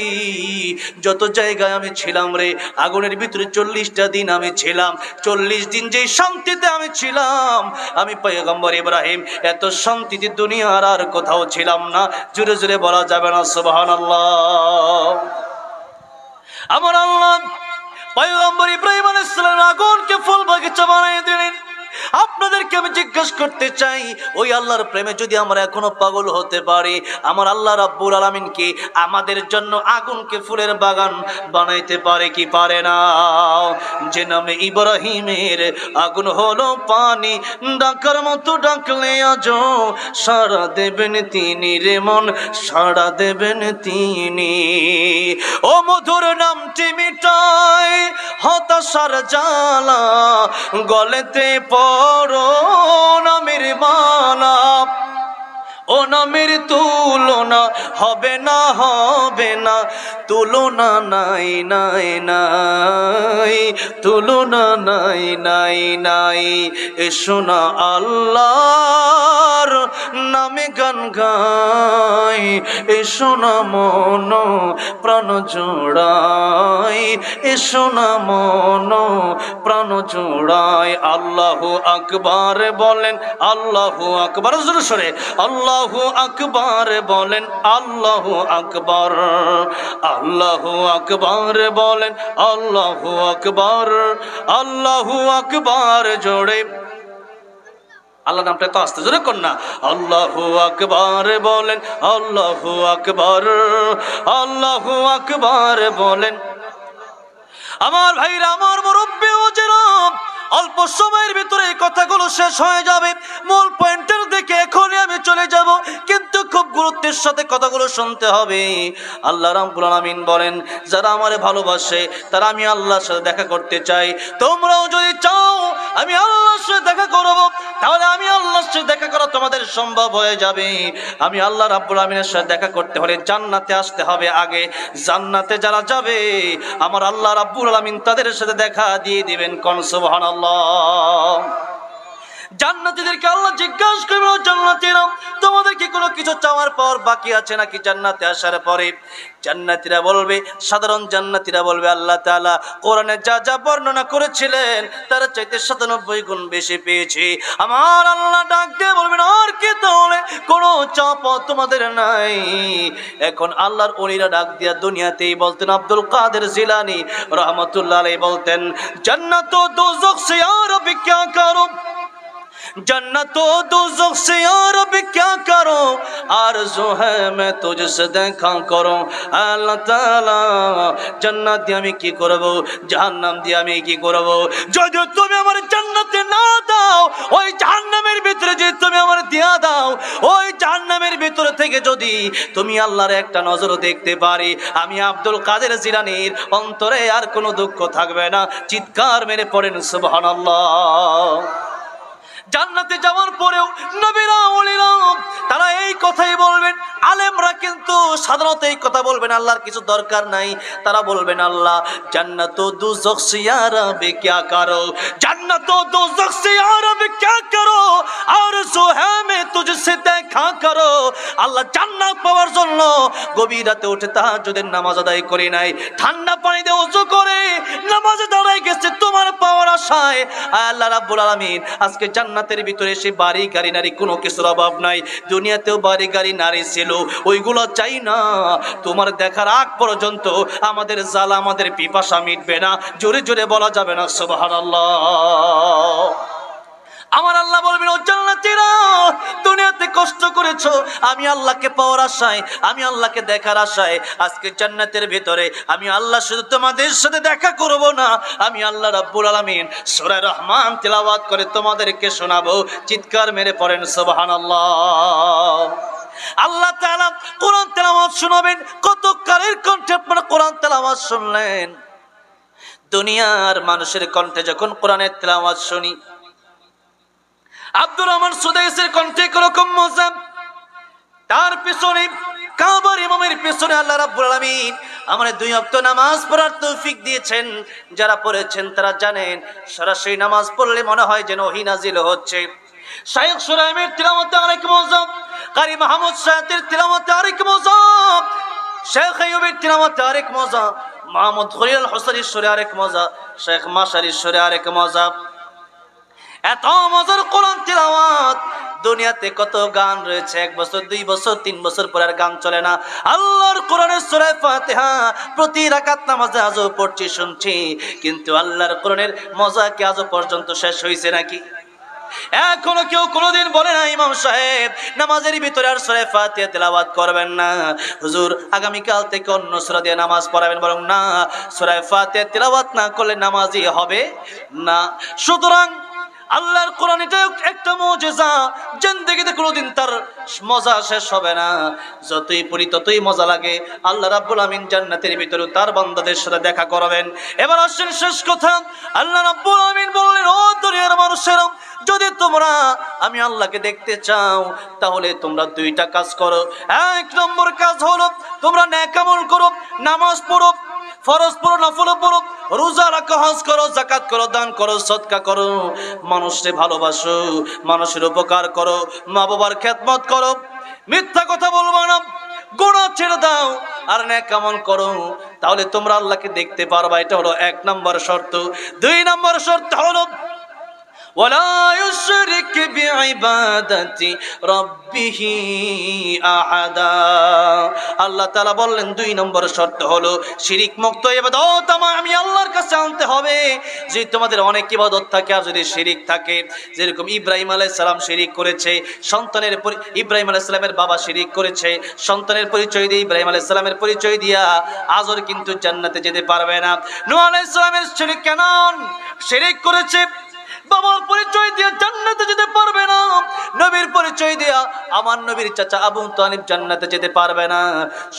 যত জায়গায় আমি ছিলাম রে, আগুনের ভিতরে 40টা দিন আমি ছিলাম। 40 দিন যে শান্তিতে আমি ছিলাম, আমি পয়গম্বর ইব্রাহিম এত শান্তিতে দুনিয়ার আর কোথাও ছিলাম না। জোরে জোরে বলা যাবে না সুবহানাল্লাহ। আমার আল্লাহ পয়গম্বর ইব্রাহিম আলাইহিস সালাম আগুনকে ফুল বাগিচা বানিয়ে দিলেন। আপনাদেরকে আমি জিজ্ঞাসা করতে চাই, ওই আল্লাহর প্রেমে যদি আমরা এখনো পাগল হতে পারি, আমার আল্লাহ রাব্বুল আলামিন কি আমাদের জন্য আগুনকে ফুলের বাগান বানাইতে পারে কি পারে না? যে নামে ইব্রাহিমের আগুন হলো পানি, ডাকার মতো ডাকলে আজও সাড়া দেবেন তিনি রে মন, সাড়া দেবেন তিনি। ও মধুর নামটি মিটায় হতাশার জ্বালা, গলেতে পড়ো নামের মালা, ও নামের তুলনা হবে না, হবে না, তুলনা নাই নাই নাই, তুলনা নাই নাই নাই। এসো না আল্লাহর নামে গান গাই, এসো না মন প্রাণ জোড়াই, এসো না মন প্রাণ জোড়াই। আল্লাহু আকবার বলেন, আল্লাহু আকবার, জোরে সরে আল্লাহু আকবার বলেন, আল্লাহু আকবার, আল্লাহু আকবার বলেন, আল্লাহু আকবার, আল্লাহু আকবার। জোরে আল্লাহ নামটা তো আস্তে জোরে কর না, আল্লাহু আকবার বলেন, আল্লাহু আকবার, আল্লাহু আকবার বলেন। আমার ভাইরা, আমার মুরব্বি ও জেরাম, অল্প সময়ের ভিতরে এই কথাগুলো শেষ হয়ে যাবে। মূল পয়েন্টের দিকে এখনই আমি চলে যাব, কিন্তু খুব গুরুত্ব মনোযোগের সাথে কথাগুলো শুনতে হবে। আল্লাহ রাব্বুল আলামিন বলেন, যারা আমারে ভালোবাসে তারা আমি আল্লাহর সাথে দেখা করতে চাই। তোমরাও যদি চাও আমি আল্লাহর সাথে দেখা করব, তাহলে আমি আল্লাহর সাথে দেখা করা তোমাদের সম্ভব হয়ে যাবে। আমি আল্লাহ রাব্বুল আলামিনের সাথে দেখা করতে হলে জান্নাতে আসতে হবে আগে। জান্নাতে যারা যাবে আমার আল্লাহ রাব্বুল আলামিন তাদের সাথে দেখা দিয়ে দিবেন। কোন সুবহানাল্লাহ। জান্নাতীদেরকে আল্লাহ জিজ্ঞাসা করবেন, জান্নাতীরা তোমাদের কি কোনো কিছু চাওয়ার পর বাকি আছে নাকি জান্নাতে আসার পরে? জান্নাতীরা বলবে, সাধারণ জান্নাতীরা বলবে, আল্লাহ তাআলা কোরআনে যা যা বর্ণনা করেছিলেন তার চাইতে 97 গুণ বেশি পেয়েছি। আমার আল্লাহ ডাক দিয়ে বলবেন, আর কি তাহলে কোনো চাপ তোমাদের নাই? এখন আল্লাহর ওলিরা ডাক দিয়া দুনিয়াতেই বলতেন, আব্দুল কাদের জিলানী রহমাতুল্লাহ আলাইহি বলতেন, জান্নাত ও দোজখ সে ইয়া রব্বি क्या करूं, जन्नत ও दोज़ख से या रब क्या करो, आरज़ू है मैं तुझसे देखा करो। আল্লাহ তাআলা জান্নাত দিয়ে আমি কি করব, জাহান্নাম দিয়ে আমি কি করব? যদি তুমি আমার জান্নাতে না দাও, ওই জাহান্নামের ভিতরে যদি তুমি আমার দিয়া দাও, ওই জাহান্নামের ভিতরে থেকে যদি তুমি আল্লাহর একটা নজর দেখতে পারি, আমি আব্দুল কাদের জিলানীর অন্তরে আর কোনো দুঃখ থাকবে না। চিৎকার মেরে পড়েন সুবহানাল্লাহ। জান্নাতে যাওয়ার পরেও নবীরা ওলিরা তারা এই কথাই বলবেন। আলেমরা কিন্তু সাধারণত এই কথা বলবেন, আল্লাহর কিছু দরকার নাই। তারা বলবেন, আল্লাহ জান্নাত ও দোজখ সে ইয়া রব্বি क्या करो, জান্নাত ও দোজখ সে ইয়া রব্বি क्या करो, আরজু হ্যায় मैं तुझसे देखा करो। আল্লাহ জান্নাত পাওয়ার জন্য গভীর রাতে উঠে তাহাজ্জুদের নামাজ আদায় করি নাই, ঠান্ডা পানি দিয়ে ওযু করে নামাজে দাঁড়ায় গেছে তোমার পাওয়ার আশায়। আল্লাহ রাব্বুল আলামিন আজকে জান্নাতের ভিতরে সে বাড়ি গাড়ি নারী কোনো কিছুর অভাব নাই। দুনিয়াতেও বাড়ি গাড়ি নারী ছিল, ওইগুলো চাই না। তোমার দেখার আগ পর্যন্ত আমাদের জ্বালা আমাদের পিপাসা মিটবে না। জোরে জোরে বলা যাবে না সুবহানাল্লাহ। আমার আল্লাহ বলবেন, ও জান্নাতীরা দুনিয়াতে কষ্ট করেছো আমি আল্লাহকে পাওয়ার আশায়, আমি আল্লাহকে দেখার আশায়। আজকে জান্নাতের ভিতরে আমি আল্লাহ শুধু তোমাদের সাথে দেখা করব না, আমি আল্লাহ রাব্বুল আলামিন সূরা রহমান তেলাওয়াত করে তোমাদেরকে শোনাবো। চিৎকার মেরে পড়েন সুবহানাল্লাহ। আল্লাহ তাআলা কোরআন তেলাওয়াত শোনাবেন। কত কালের কণ্ঠে আপনারা কোরআন তেলাওয়াত শুনলেন। দুনিয়ার মানুষের কণ্ঠে যখন কোরআনের তেলাওয়াত শুনি, আব্দুর রহমান সুদাইসের কণ্ঠে এরকম মজা। তার পিছনে কাবার ইমামের পিছনে আল্লাহ রাব্বুল আলামিন আমাদের 2 ওয়াক্ত নামাজ পড়ার তৌফিক দিয়েছেন। যারা পড়েছেন তারা জানেন, সরাসরি নামাজ পড়লে মনে হয় যেন ওহী নাজিল হচ্ছে। শাইখ সুরাইমের তিলাওয়াতে আরেক মজা, কারি মাহমুদ সাহেবের তিলাওয়াতে আরেক মজা, শেখ আইয়ুবের তিলাওয়াতে আরেক মজা, মাহমুদ খলিল হোসেনের সুরে আরেক মজা, শেখ মাশারির সুরে আরেক মজা। এত মজার কোরআন তিলাওয়াত। দুনিয়াতে কত গান রয়েছে, 1 বছর 2 বছর 3 বছর পর আর গান চলে না। আল্লাহর কোরআনের সূরা ফাতিহা প্রতি রাকাত নামাজে আজও পড়ছি শুনছি, কিন্তু আল্লাহর কোরআনের মজা কি আজও পর্যন্ত শেষ হয়েছে নাকি? এখনো কেউ কোনোদিন বলে না, ইমাম সাহেব নামাজের ভিতরে আর সূরা ফাতিহা তেলাওয়াত করবেন না, হুজুর আগামীকাল থেকে অন্য সূরা দিয়ে নামাজ পড়াবেন, বরং না, সূরা ফাতিহা তেলাওয়াত না করলে নামাজই হবে না। সুতরাং আল্লাহর কোরআন এটা একটা মুজিজা, জিন্দেগিতে কোনোদিন তার মজা শেষ হবে না। যতই পড়ি ততই মজা লাগে। আল্লাহ রাব্বুল আমিন জান্নাতের ভিতরে তার বান্দাদের সাথে দেখা করবেন। এবার আসেন শেষ কথা। আল্লাহ রাব্বুল আমিন বললেন, ও দুনিয়ার মানুষেরা, যদি তোমরা আমি আল্লাহকে দেখতে চাও তাহলে তোমরা 2টা কাজ করো। 1 নম্বর কাজ হলো তোমরা নেক আমল করো, নামাজ পড়ো, ফরজ পড়ো, নফল পড়ো, রোজা রাখো, হজ করো, যাকাত করো, দান করো, সদকা করো, মানুষকে ভালোবাসো, মানুষের উপকার করো, মা বাবার খেদমত করো, মিথ্যা কথা বলবো না, গুনাহ ছেড়ে দাও আর নেক আমল করো, তাহলে তোমরা আল্লাহকে দেখতে পারবা। এটা হলো 1 নম্বর শর্ত। 2 নম্বর শর্ত হলো ওয়ালা ইউশরিক বিইবাদাতি রাব্বিহি আহাদা। আল্লাহ তাআলা বললেন 2 নম্বর শর্ত হলো শিরিক মুক্ত ইবাদত আমি আল্লাহর কাছে আনতে হবে। যে তোমাদের অনেক ইবাদত থাকে আর যদি শিরিক থাকে, যেরকম ইব্রাহিম আলাইহিস সালাম শিরিক করেছে, সন্তানের ইব্রাহিম আলাইহিস সালামের বাবা শিরিক করেছে, সন্তানের পরিচয় দিয়ে ইব্রাহিম আলাইহিস সালামের পরিচয় দিয়া আজর কিন্তু জান্নাতে যেতে পারবে না। নূহ আলাইহিস সালামের শিরিক কেন শিরিক করেছে, বাবার পরিচয় দিয়ে জান্নাতে যেতে পারবে না, নবীর পরিচয় দিয়া আমার নবীর চাচা আবু তালিব জান্নাতে যেতে পারবে না।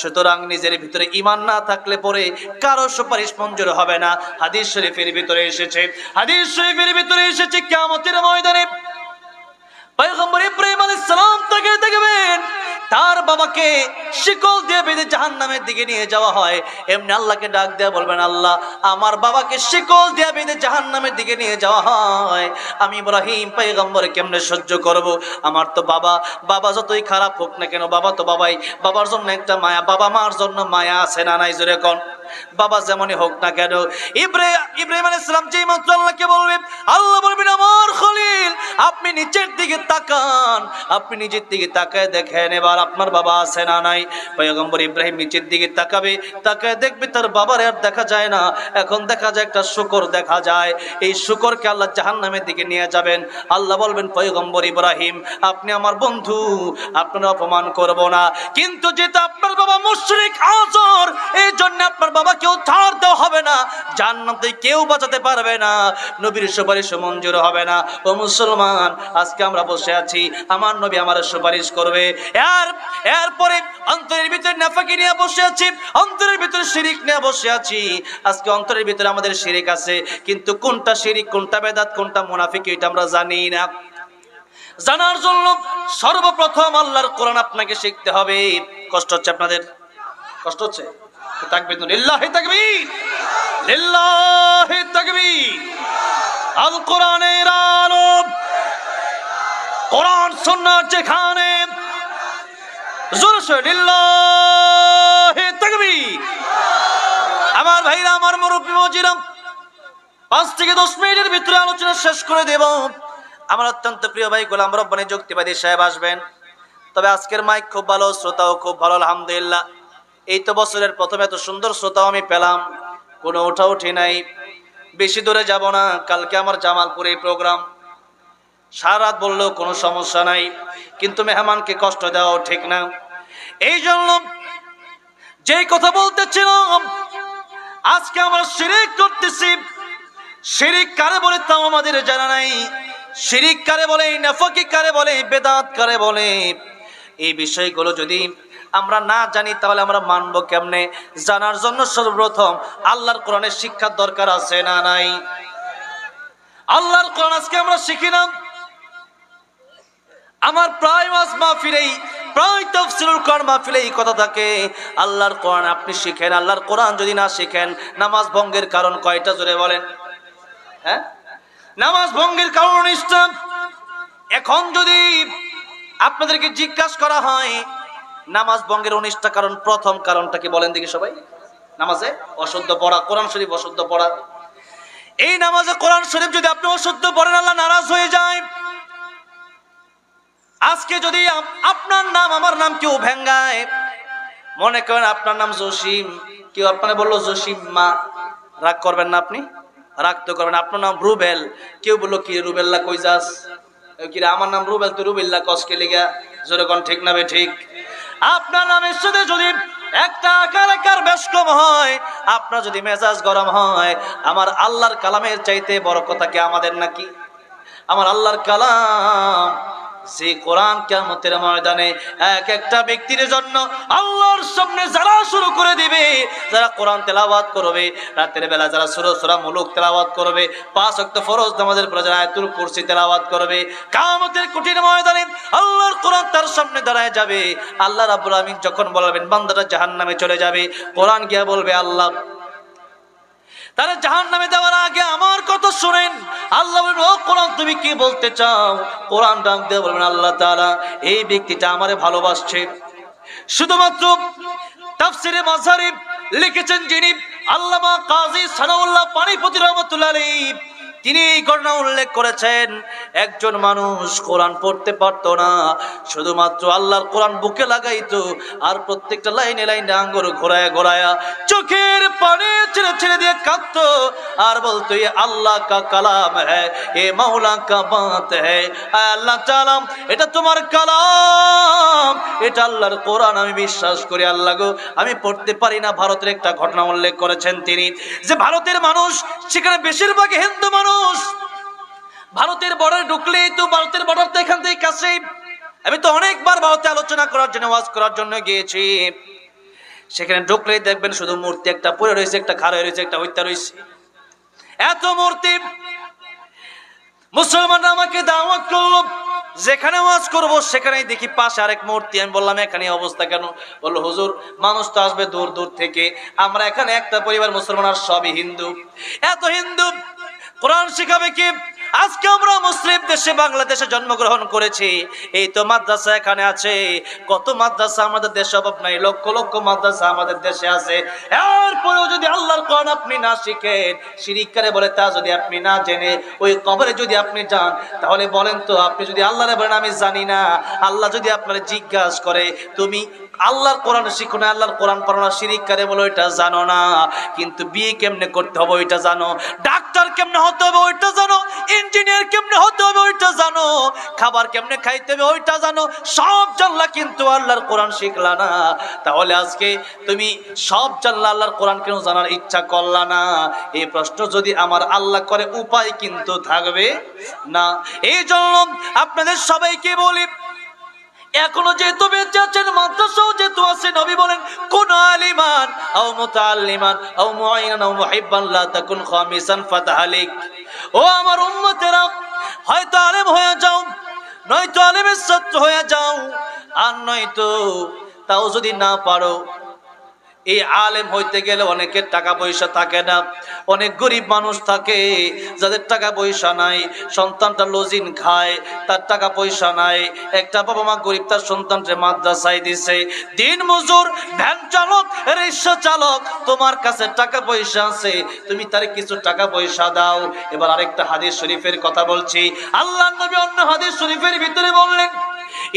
সুতরাং নিজের ভিতরে ঈমান না থাকলে পরে কারো সুপারিশ মঞ্জুর হবে না। হাদিস শরীফের ভিতরে এসেছে, হাদিস শরীফের ভিতরে এসেছে কিয়ামতের ময়দানে পয়গম্বর ইব্রাহিম আলাইহিস সালাম তাকে দেখবেন তার বাবাকে শিকল দিয়ে বেঁধে জাহান্নামের দিকে নিয়ে যাওয়া হয়। এমনি আল্লাহকে ডাক দিয়ে বলবেন, আল্লাহ আমার বাবাকে শিকল দিয়ে বেঁধে জাহান্নামের দিকে নিয়ে যাওয়া হয়, আমি ইব্রাহিম পয়গম্বর কেমনে সহ্য করব? আমার তো বাবা যতই খারাপ হোক না কেন, বাবা তো বাবাই, বাবার জন্য একটা মায়া, বাবা মার জন্য মায়া আছে না নাই? জোরে কোন। বাবা যেমনই হোক না কেন, ইব্রাহিম আলাইহিস সালাম যেই মাত্র আল্লাহকে বলবেন, আল্লাহ বলবেন, আমার খলিল আপনি নিচের দিকে তাকান, আপনি নিচের দিকে তাকায় দেখেন এবার আপনার বাবা আছে না নাই? পয়গম্বর ইব্রাহিম নিচের দিকে তাকাবে, তাকায় দেখবে তার বাবার আর দেখা যায় না, এখন দেখা যায় একটা শূকর দেখা যায়। এই শূকরকে আল্লাহ জাহান্নামের দিকে নিয়ে যাবেন। আল্লাহ বলবেন, পয়গম্বর ইব্রাহিম আপনি আমার বন্ধু, আপনার অপমান করব না, কিন্তু যেটা আপনার বাবা মুশরিক আযর, এই জন্য আপনার বাবাকেও ছাড় দেওয়া হবে না, জান্নাতে কেউ বাঁচাতে পারবে না, নবীর সুপারিশ মঞ্জুর হবে না। ও মুসলমান, আজকে আমরা বসে আছি, আমার নবী আমার সুপারিশ করবে, এরপরে অন্তরের ভিতরে নাফাকি নিয়ে বসে আছি, অন্তরের ভিতরে শিরিক নিয়ে বসে আছি। আজকে অন্তরের ভিতরে আমাদের শিরিক আছে, কিন্তু কোনটা শিরিক, কোনটা বেদাত, কোনটা মুনাফিকি এটা আমরা জানি না। জানার জন্য সর্বপ্রথম আল্লাহর কোরআন আপনাকে শিখতে হবে। কষ্ট হচ্ছে আপনাদের? কষ্ট হচ্ছে? তাকবীর, লিল্লাহি তাকবীর, লিল্লাহি তাকবীর। আল কোরআনের আলো, কোরআন সুন্নাহ যেখানে, জোরে সরে লিল্লাহি তাকবীর। আমার ভাইরা, আমার মুরব্বি মজিরা, 5 থেকে 10 মিনিটের ভিতরে আলোচনা শেষ করে দেব। আমার অত্যন্ত প্রিয় ভাই গোলাম রব্বানী যুক্তিবাদী সাহেব আসবেন। তবে আজকের মাইক খুব ভালো, শ্রোতাও খুব ভালো, আলহামদুলিল্লাহ। এই তো বছরের প্রথমে এত সুন্দর শ্রোতাও আমি পেলাম, কোনো উঠাউঠি নাই। বেশি দূরে যাব না, কালকে আমার জামালপুরে প্রোগ্রাম, সারা রাত বললেও কোনো সমস্যা নাই, কিন্তু মেহমানকে কষ্ট দেওয়াও ঠিক না। এই জন্য যেই কথা বলতেছিলাম, আজকে আমরা শিরিক করতেছি। শিরিক কারে বলে তাও আমাদের জানা নাই। শিরিক কারে বলে, নাফাকি কারে বলে, বেদাত কারে বলে, এই বিষয়গুলো যদি আমরা না জানি তাহলে আমরা মানবো কেমনে? জানার জন্য সর্বপ্রথম আল্লাহর কোরআনের শিক্ষার দরকার আছে না নাই? আল্লাহর কোরআন আজকে আমরা শিখি না। আমার প্রায় ওয়াজ মাহফিলেই, প্রায় তাফসীরুল কোরআন মাহফিলে এই কথা থাকে, আল্লাহর কোরআন আপনি শিখেন। আল্লাহর কোরআন যদি না শিখেন, নামাজ ভঙ্গের কারণ কয়টা? জোরে বলেন। হ্যাঁ, নামাজ ভঙ্গের কারণ 19টা। এখন যদি আপনাদেরকে জিজ্ঞাসা করা হয় নামাজ ভঙ্গের 19টা কারণ, প্রথম কারণটা কি বলেন দেখি সবাই? নামাজে অশুদ্ধ পড়া, কোরআন শরীফ অশুদ্ধ পড়া। এই নামাজে কোরআন শরীফ যদি আপনি অশুদ্ধ পড়েন, আল্লাহ নারাজ হয়ে যায়। আজকে যদি আপনার নাম আমার নাম কেউ ভেঙ্গায়, মনে করেন আপনার নাম জসিম, কেউ আপনাকে বললো জসিম মা, রাগ করবেন না? আপনি রাগ তো করবেন। আপনার নাম রুবেল, কেউ বললো কি রুবেল্লা কই যাস, কি আমার নাম রুবেল, তুই রুবেল্লা কসকে লিগা, জোরে কোন ঠিক না? ঠিক। আপনার নামের সাথে যদি একটা আকার বেশ কম হয়, আপনার যদি মেজাজ গরম হয়, আমার আল্লাহর কালামের চাইতে বড় কথা কি আমাদের নাকি? আমার আল্লাহর কালাম, সেই কোরআন কিয়ামতের ময়দানে এক একটা ব্যক্তির জন্য আল্লাহর সামনে যারা শুরু করে দিবে, যারা কোরআন তেলাওয়াত করবে, রাতের বেলা যারা সূরা মুলুক তেলাওয়াত করবে, 5 ওয়াক্ত ফরজ নামাজের পর যারা আয়াতুল কুরসি তেলাওয়াত করবে, কিয়ামতের কঠিন ময়দানে আল্লাহর কোরআন তার সামনে দাঁড়ায় যাবে। আল্লাহ রাব্বুল আমিন যখন বলবেন বান্দাটা জাহান্নামে চলে যাবে, কোরআন গিয়া বলবে, আল্লাহ তারা জাহান্নামে দেওয়ার আগে আমার কথা শুনেন। আল্লাহ বলবেন, ও কোরআন তুমি কি বলতে চাও? কোরআন ডাক দিয়ে বলবেন, আল্লাহ তাআলা এই ব্যক্তিটা আমারে ভালোবাসছে। শুধুমাত্র তাফসিরে মাযহারি লিখেছেন যিনি আল্লামা কাজী সানাউল্লাহ পানিপতি রাহমাতুল্লাহ আলাইহি, তিনি এই ঘটনা উল্লেখ করেছেন। একজন মানুষ কোরআন পড়তে পারতো না, শুধুমাত্র আল্লাহর কোরআন বুকে লাগাইতো, আর প্রত্যেকটা লাইনে লাইনে আঙ্গুর ঘোরায়া ঘোরায়া চোখের পানি ছেড়ে ছেড়ে দিয়ে কাঁদতো, আর বলতো এ আল্লাহ কা কালাম হ্যায়, এ মাওলা কা বাত হ্যায়, আল্লাহ তাআলা এটা তোমার কালাম, এটা আল্লাহর কোরআন, আমি বিশ্বাস করি আল্লাহ গো, আমি পড়তে পারি না। ভারতের একটা ঘটনা উল্লেখ করেছেন তিনি, যে ভারতের মানুষ, সেখানে বেশিরভাগ হিন্দু মানুষ, ভারতের বর্ডারে ঢুকলেই তো ভারতের বর্ডার তো এখান থেকে কাছে। আমি তো অনেকবার ভারতে আলোচনা করার জন্য, ওয়াজ করার জন্য গিয়েছি। সেখানে ঢুকলেই দেখবেন শুধু মূর্তি একটা পড়ে রয়েছে, একটা খাড়া রয়েছে, একটা হত্যা রয়েছে, এত মূর্তি। মুসলমানরা আমাকে দাওয়াত করলো, যেখানে ওয়াজ করব সেখানেই দেখি পাশে আরেক মূর্তি। আমি বললাম এখানে অবস্থা কেন? বললো হুজুর মানুষ তো আসবে দূর দূর থেকে, আমরা এখানে একটা পরিবার মুসলমান আর সবই হিন্দু। এত হিন্দু, কোরআন শিখাবে কি? আজকে আমরা মুসলিম দেশে বাংলাদেশে জন্মগ্রহণ করেছি, এই তো মাদ্রাসা এখানে আছে। কত মাদ্রাসা আমাদের দেশে অভাব নাই, লক্ষ লক্ষ মাদ্রাসা আমাদের দেশে আছে। এরপরেও যদি আল্লাহর কোরআন আপনি না শিখেন, শিরিক করে বলে তা যদি আপনি না জেনে ওই কবরে যদি আপনি যান, তাহলে বলেন তো আপনি যদি আল্লাহরে বলেন আমি জানি না, আল্লাহ যদি আপনারে জিজ্ঞাসা করে তুমি আল্লাহর কোরআন শিখো না, আল্লাহর কোরআন পড়ো না, শিরিক করে বলো ওইটা জানো না, কিন্তু বিয়ে কেমনে করতে হবে ওইটা জানো, ডাক্তার কেমনে হতে হবে ওইটা জানো, ইঞ্জিনিয়ার কেমনে হতে হবে ওইটা জানো, খাবার কেমনে খাইতে হবে ওইটা জানো, সব জানলা কিন্তু আল্লাহর কোরআন শিখলা না। তাহলে আজকে তুমি সব জানলা, আল্লাহর কোরআন কেন জানার ইচ্ছা করলা না? এই প্রশ্ন যদি আমার আল্লাহ করে উপায় কিন্তু থাকবে না। এই জন্য আপনাদের সবাইকে বলি, এখনো যেহেতু বেঁচে আছেন, মাদ্রাসাও যেহেতু আছে, নবী বলেন কোন আলিমান আও মুতাআল্লিমান আও মুআইনান আও মুহিব্বান লা তাকুন খামিসান ফাতাহালিক। ও আমার উম্মতেরা, হয়তো আলেম হয়ে যাও, নয়তো আলেমের ছাত্র হয়ে যাও, আর নয়তো তাও যদি না পারো, এই আলেম হইতে গেলে অনেকের টাকা পয়সা থাকে না, অনেক গরিব মানুষ থাকে যাদের টাকা পয়সা নাই, সন্তানটা লজিন খায়, তার টাকা পয়সা নাই। একটা বাবা মা গরিব, তার সন্তানকে মাদ্রাসায় দিছে, দিন মজুর, ভ্যান চালক, রিক্সা চালক, তোমার কাছে টাকা পয়সা আছে, তুমি তার কিছু টাকা পয়সা দাও। এবার আরেকটা হাদিস শরীফের কথা বলছি, আল্লাহর নবী অন্য হাদিস শরীফের ভিতরে বললেন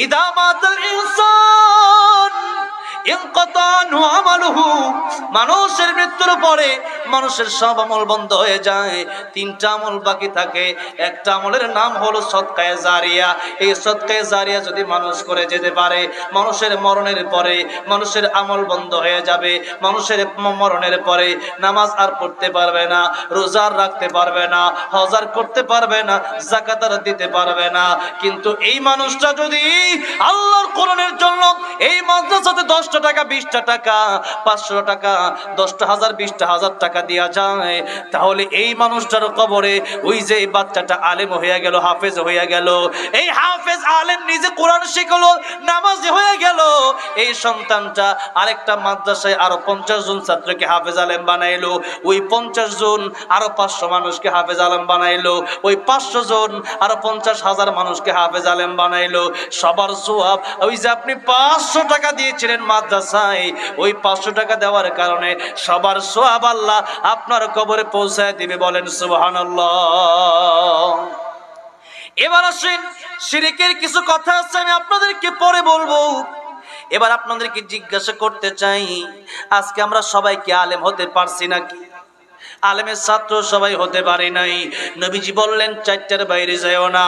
ইদা মাতাল ইনসান মানুষের মৃত্যুর পরে মানুষের সব আমল বন্ধ হয়ে যায়, তিনটা আমল বাকি থাকে। একটা আমলের নাম হলো সদকায়ে জারিয়া। এই সদকায়ে জারিয়া যদি মানুষ করে যেতে পারে, মানুষের মরণের পরে মানুষের আমল বন্ধ হয়ে যাবে। মানুষের মরণের পরে নামাজ আর পড়তে পারবে না, রোজা রাখতে পারবে না, হজ আর করতে পারবে না, যাকাত আর দিতে পারবে না। কিন্তু এই মানুষটা যদি আল্লাহর কোরআনের জন্য এই মাদ্রাসাতে 10টা টাকা, 20টা টাকা, 500 টাকা, 10টা হাজার, 20টা হাজার টাকা দেওয়া যায়, তাহলে এই মানুষটার কবরে ওই যে বাচ্চাটা আলেম হয়ে গেল, হাফেজ হয়ে গেল, এই হাফেজ আলেম নিজে কোরআন শিখলো, নামাজি হয়ে গেল, এই সন্তানটা আরেকটা মাদ্রাসায় আরো 50 জন ছাত্রকে হাফেজ আলেম বানাইলো, ওই 50 জন আরো 500 মানুষকে হাফেজ আলেম বানাইলো, ওই 500 জন আরো 50,000 মানুষকে হাফেজ আলেম বানাইলো। সবার সওয়াব, ওই যে আপনি 500 টাকা দিয়েছিলেন মাদ্রাসায়, ওই 500 টাকা দেওয়ার কারণে সবার সওয়াব আল্লাহ আপনার কবরে পৌঁছায় দিবে। বলেন সুবহানাল্লাহ। এবার আসেন, শিরকের কিছু কথা আছে, আমি আপনাদেরকে পরে বলবো। এবার আপনাদেরকে জিজ্ঞাসা করতে চাই, আজকে আমরা সবাই কি আলেম হতে পারছি নাকি? আলেমের ছাত্র সবাই হতে পারে নাই। নবীজি বললেন 4টার বাইরে যাও না।